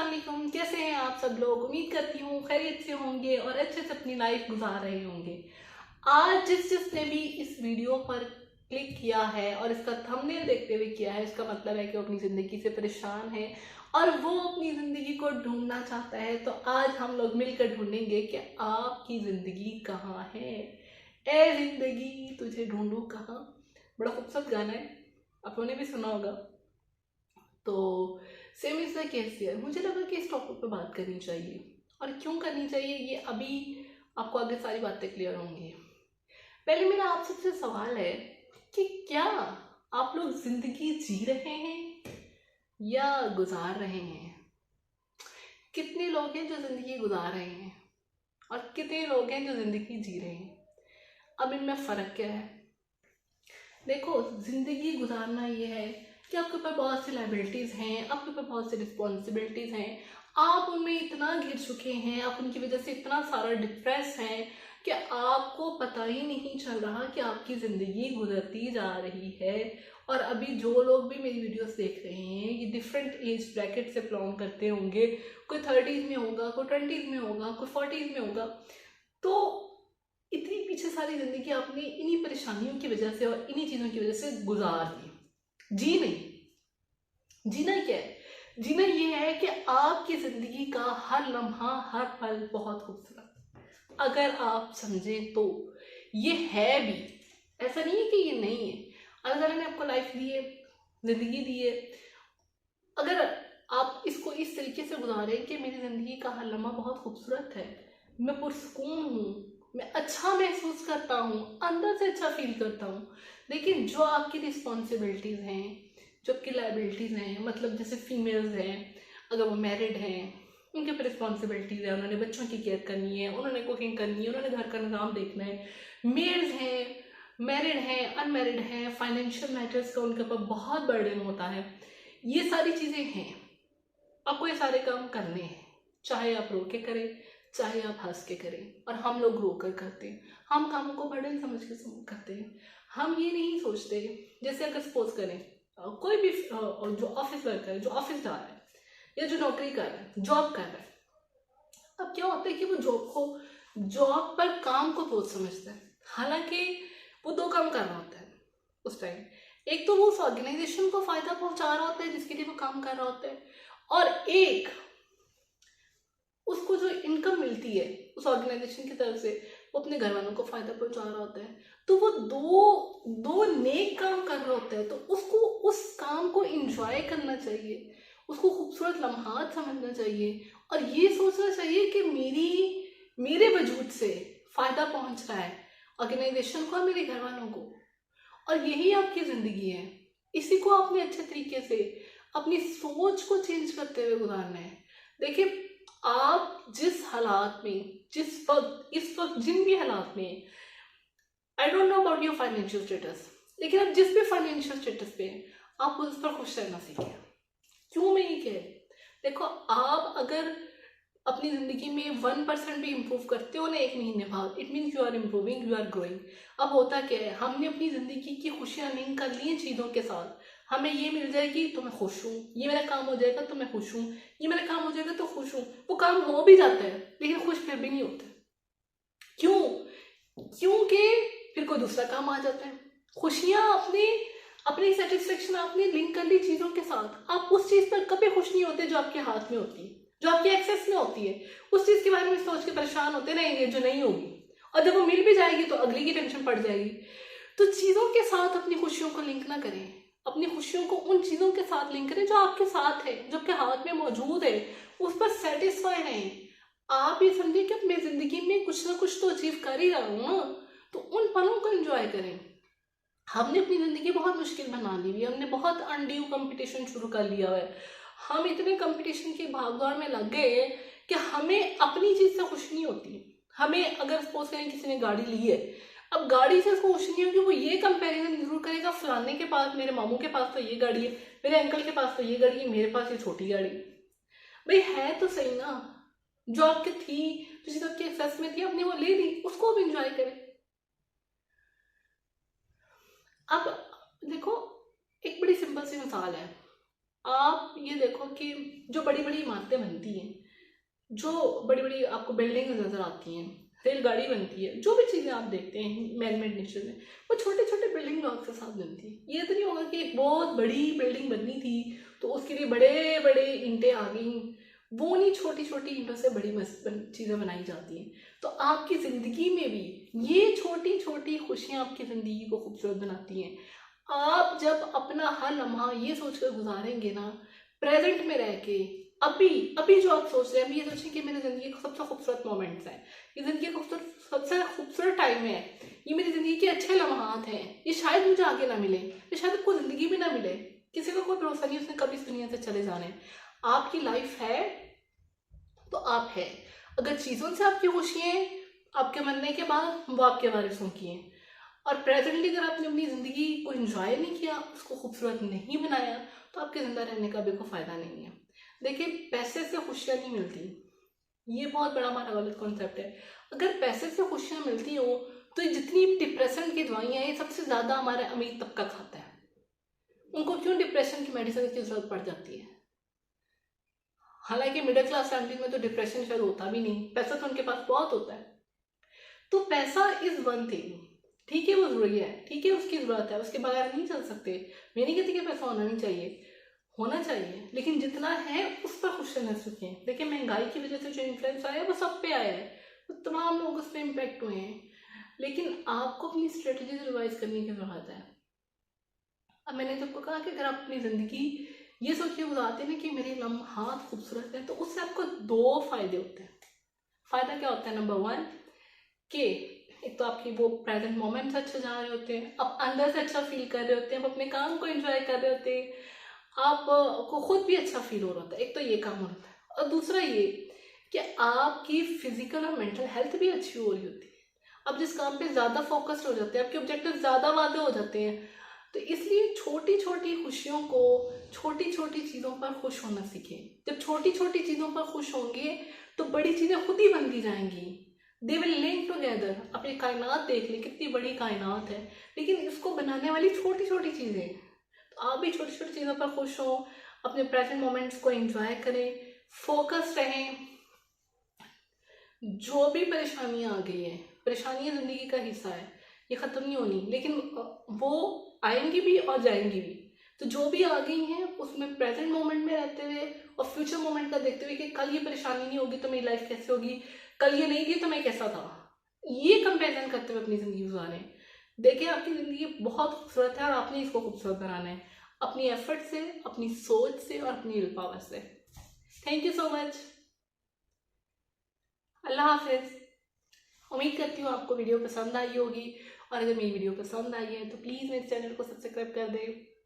वालेकुम, कैसे हैं आप सब लोग। उम्मीद करती हूँ खैरियत से होंगे और अच्छे से अपनी लाइफ गुजार रहे होंगे। आज जिसने भी इस वीडियो पर क्लिक किया है और इसका थंबनेल देखते हुए किया है, इसका मतलब है कि वो अपनी ज़िंदगी से परेशान है और वो अपनी ज़िंदगी को ढूंढना चाहता है। तो आज हम लोग मिलकर ढूंढेंगे कि आपकी ज़िंदगी कहाँ है। ए ज़िंदगी तुझे ढूंढूं कहाँ, बड़ा खूबसूरत गाना है, आप लोगों ने भी सुना होगा। तो same is the case here. मुझे लगा कि इस टॉपिक पे बात करनी चाहिए, और क्यों करनी चाहिए ये अभी आपको आगे सारी बातें क्लियर होंगी। पहले मेरा आप सबसे सवाल है कि क्या आप लोग जिंदगी जी रहे हैं या गुजार रहे हैं। कितने लोग हैं जो जिंदगी गुजार रहे हैं और कितने लोग हैं जो जिंदगी जी रहे हैं। अब इनमें फर्क क्या है। देखो, जिंदगी गुजारना ये है कि आपके ऊपर बहुत सी लाइबिलिटीज़ हैं, आपके ऊपर बहुत सी रिस्पॉन्सिबिलिटीज़ हैं, आप उनमें इतना घिर चुके हैं, आप उनकी वजह से इतना सारा डिप्रेस हैं कि आपको पता ही नहीं चल रहा कि आपकी ज़िंदगी गुजरती जा रही है। और अभी जो लोग भी मेरी वीडियोस देख रहे हैं ये डिफरेंट एज ब्रैकेट से बिलोंग करते होंगे। कोई 30s में होगा, कोई 20s में होगा, कोई 40s में होगा। तो इतनी पीछे सारी ज़िंदगी आपने इन्हीं परेशानियों की वजह से और इन्हीं चीज़ों की वजह से गुजार दी। जी नहीं, जीना क्या है। जीना ये है कि आपकी ज़िंदगी का हर लम्हा हर पल बहुत खूबसूरत, अगर आप समझें तो ये है भी। ऐसा नहीं है कि ये नहीं है। अल्लाह ताला ने आपको लाइफ दी है, ज़िंदगी दी है। अगर आप इसको इस तरीके से गुजारें कि मेरी ज़िंदगी का हर लम्हा बहुत खूबसूरत है, मैं पुरसकून हूँ, मैं अच्छा महसूस करता हूँ, अंदर से अच्छा फील करता हूँ। लेकिन जो आपकी रिस्पॉन्सिबिलिटीज़ हैं, जो आपकी लाइबिलिटीज़ हैं, मतलब जैसे फीमेल्स हैं, अगर वो मैरिड हैं उनके ऊपर रिस्पॉन्सिबिलिटीज़ है, उन्होंने बच्चों की केयर करनी है, उन्होंने कुकिंग करनी है, उन्होंने घर का निज़ाम देखना है। मेल्स हैं, मैरिड हैं, अनमैरिड हैं, फाइनेंशियल मैटर्स का उनके ऊपर बहुत बर्डन होता है। ये सारी चीज़ें हैं, आपको ये सारे काम करने हैं, चाहे आप रो के करें चाहे आप हंस के करें। और हम लोग रो कर करते हैं, हम कामों को बर्डन समझ के करते हैं। हम ये नहीं सोचते, जैसे अगर सपोज करें कोई भी जो ऑफिस वर्कर है, जो ऑफिस जा रहा है या जो नौकरी कर रहा है, जॉब कर रहा है, अब क्या होता है कि वो जॉब पर काम को बहुत समझता है। हालांकि वो दो काम कर रहा होता है उस टाइम। एक तो वो उस ऑर्गेनाइजेशन को फायदा पहुंचा रहा होता है जिसके लिए वो काम कर रहा होता है, और एक उसको जो इनकम मिलती है उस ऑर्गेनाइजेशन की तरफ से वो अपने घर वालों को फायदा पहुंचा रहा होता है। तो वो दो नेक काम कर रहा होता है, तो उसको उस काम को एंजॉय करना चाहिए, उसको खूबसूरत लम्हात समझना चाहिए और ये सोचना चाहिए कि मेरे वजूद से फायदा पहुंच रहा है ऑर्गेनाइजेशन को और मेरे घर वालों को। और यही आपकी जिंदगी है। इसी को आपने अच्छे तरीके से अपनी सोच को चेंज करते हुए गुजारना है। देखिए, आप जिस हालात में, जिस वक्त, इस वक्त जिन भी हालात में, I don't know about your financial status, लेकिन आप जिस भी फाइनेंशियल स्टेटस पे हैं आप उस पर खुश रहना सीखें। क्यों मैं ये कह रही, देखो, आप अगर अपनी जिंदगी में 1% भी इम्प्रूव करते हो ना एक महीने बाद, it means you are improving, you are growing. अब होता क्या है, हमने अपनी जिंदगी की खुशियां लिंक कर ली हैं चीज़ों के साथ। हमें ये मिल जाएगी तो मैं खुश हूँ, ये मेरा काम हो जाएगा तो मैं खुश हूँ, ये मेरा काम हो जाएगा तो खुश हूँ। वो काम हो भी जाता है लेकिन खुश फिर भी नहीं होते। क्यों? क्योंकि फिर कोई दूसरा काम आ जाता है। खुशियां अपनी सेटिस्फेक्शन आपने लिंक कर ली चीज़ों के साथ। आप उस चीज़ पर कभी खुश नहीं होते जो आपके हाथ में होती है, जो आपके एक्सेस में होती है। उस चीज़ के बारे में सोच के परेशान होते रहेंगे जो नहीं होगी, और जब वो मिल भी जाएगी तो अगली की टेंशन पड़ जाएगी। तो चीज़ों के साथ अपनी खुशियों को लिंक ना करें, अपनी खुशियों को उन चीज़ों के साथ लिंक करें जो आपके साथ है, जो आपके हाथ में मौजूद है, उस पर सेटिस्फाई रहें। आप ये समझिए कि अपनी ज़िंदगी में कुछ ना कुछ तो अचीव कर ही रहा हूँ ना, तो उन पलों को एंजॉय करें। हमने अपनी ज़िंदगी बहुत मुश्किल बना ली हुई है, हमने बहुत अनड्यू कंपटीशन शुरू कर लिया है। हम इतने कंपटीशन की भागदौड़ में लग गए हैं कि हमें अपनी चीज़ से खुशी नहीं होती। हमें अगर सपोज करें किसी ने गाड़ी ली है, अब गाड़ी से उसको खुशी नहीं होगी, वो ये कंपैरिजन जरूर करेगा, फलाने के पास, मेरे मामू के पास तो ये गाड़ी है, मेरे अंकल के पास तो ये गाड़ी है, मेरे पास ये छोटी गाड़ी है। भाई है तो सही ना, जो आपकी थी, जो चीज़ आपके एक्सेस में थी, आपने वो ले ली, उसको अब इंजॉय करें। अब देखो, एक बड़ी सिंपल सी मिसाल है। आप ये देखो कि जो बड़ी बड़ी इमारतें बनती हैं, जो बड़ी बड़ी आपको बिल्डिंग नजर आती हैं, रेलगाड़ी बनती है, जो भी चीज़ें आप देखते हैं मैन मेड नेचर में, वो छोटे छोटे बिल्डिंग ब्लॉक के साथ बनती है। ये तो नहीं होगा कि एक बहुत बड़ी बिल्डिंग बननी थी तो उसके लिए बड़े बड़े ईंटें आ गई, वो नहीं, छोटी छोटी ईंटों से बड़ी चीज़ें बनाई जाती हैं। तो आपकी ज़िंदगी में भी ये छोटी छोटी खुशियाँ आपकी ज़िंदगी को खूबसूरत बनाती हैं। आप जब अपना हर लम्हा ये सोचकर गुजारेंगे ना, प्रेजेंट में रह के, अभी अभी जो आप सोच रहे हैं, अभी ये सोचें कि मेरी ज़िंदगी का सबसे खूबसूरत मोमेंट्स हैं, ये ज़िंदगी का सबसे खूबसूरत टाइम है, ये मेरी ज़िंदगी के अच्छे लम्हात हैं, ये शायद मुझे आगे ना मिले, ये शायद आपको ज़िंदगी भी ना मिले, किसी का कोई भरोसा नहीं उसने कभी इस दुनिया से चले जाने। आपकी लाइफ है तो आप है। अगर चीज़ों से आपकी खुशी है, आपके मरने के बाद वो आपके वारिसों की हैं। और प्रेजेंटली अगर आपने अपनी ज़िंदगी को एंजॉय नहीं किया, उसको खूबसूरत नहीं बनाया, तो आपके ज़िंदा रहने का भी कोई फ़ायदा नहीं है। देखिए, पैसे से खुशियाँ नहीं मिलती, ये बहुत बड़ा हमारा गलत कॉन्सेप्ट है। अगर पैसे से खुशियाँ मिलती हो तो ये जितनी डिप्रेशन की दवाइयाँ हैं, ये सबसे ज़्यादा हमारे अमीर तबका खाता है। उनको क्यों डिप्रेशन की मेडिसिन की ज़रूरत पड़ जाती है? हालांकि मिडिल क्लास फैमिली में तो डिप्रेशन शायद होता भी नहीं, पैसा तो उनके पास बहुत होता है। तो पैसा इज वन थिंग, ठीक है, वो जरूरी है, ठीक है, उसकी जरूरत है, उसके बगैर नहीं चल सकते। मैं नहीं कहती कि पैसा होना नहीं चाहिए, होना चाहिए, लेकिन जितना है उस पर खुश रहना सीखें। देखिए, महंगाई की वजह से जो इन्फ्लुएंस आया है वो सब पे आया है, तो तमाम लोग उस पर इम्पेक्ट हुए हैं, लेकिन आपको अपनी स्ट्रेटजी रिवाइज करने की जरूरत है। अब मैंने तुमको कहा कि अगर आप अपनी ज़िंदगी ये सोच के गुजारते हैं ना कि मेरे लम्हात खूबसूरत हैं, तो उससे आपको दो फायदे होते हैं। फायदा क्या होता है? नंबर वन, कि एक तो आपकी वो प्रेजेंट मोमेंट्स अच्छे जा रहे होते हैं, आप अंदर से अच्छा फील कर रहे होते हैं, आप अपने काम को एंजॉय कर रहे होते हैं, आपको खुद भी अच्छा फील हो रहा होता है, एक तो ये काम होता है। और दूसरा ये कि आपकी फिजिकल और मेंटल हेल्थ भी अच्छी हो रही होती है। आप जिस काम पे ज़्यादा फोकस्ड हो जाते हैं, आपके ऑब्जेक्टिव ज़्यादा वादे हो जाते हैं, तो इसलिए छोटी छोटी खुशियों को, छोटी छोटी चीज़ों पर खुश होना सीखें। जब छोटी छोटी चीज़ों पर खुश होंगे तो बड़ी चीज़ें खुद ही बनती जाएंगी, दे विल लिंक टुगेदर। अपनी कायनात देख लें, कितनी बड़ी कायनात है, लेकिन इसको बनाने वाली छोटी छोटी चीज़ें। तो आप भी छोटी छोटी चीज़ों पर खुश हो, अपने प्रेजेंट मोमेंट्स को एंजॉय करें, फोकस रहें। जो भी परेशानियां आ गई है, परेशानियां जिंदगी का हिस्सा है, ये खत्म नहीं होनी, लेकिन वो आएंगी भी और जाएंगी भी। तो जो भी आ गई हैं उसमें प्रेजेंट मोमेंट में रहते हुए और फ्यूचर मोमेंट का देखते हुए कि कल ये परेशानी नहीं होगी तो मेरी लाइफ कैसे होगी, कल ये नहीं थी तो मैं कैसा था, ये कंपेरिजन करते हुए अपनी जिंदगी गुजारें। देखिए, आपकी जिंदगी बहुत खूबसूरत है और आपने इसको खूबसूरत बनाना है, अपनी एफर्ट से, अपनी सोच से और अपनी विल पावर से। Thank you so much. अल्लाह हाफिज। उम्मीद करती हूँ आपको वीडियो पसंद आई होगी, और अगर मेरी वीडियो पसंद आई है तो प्लीज़ मेरे चैनल को सब्सक्राइब कर दें।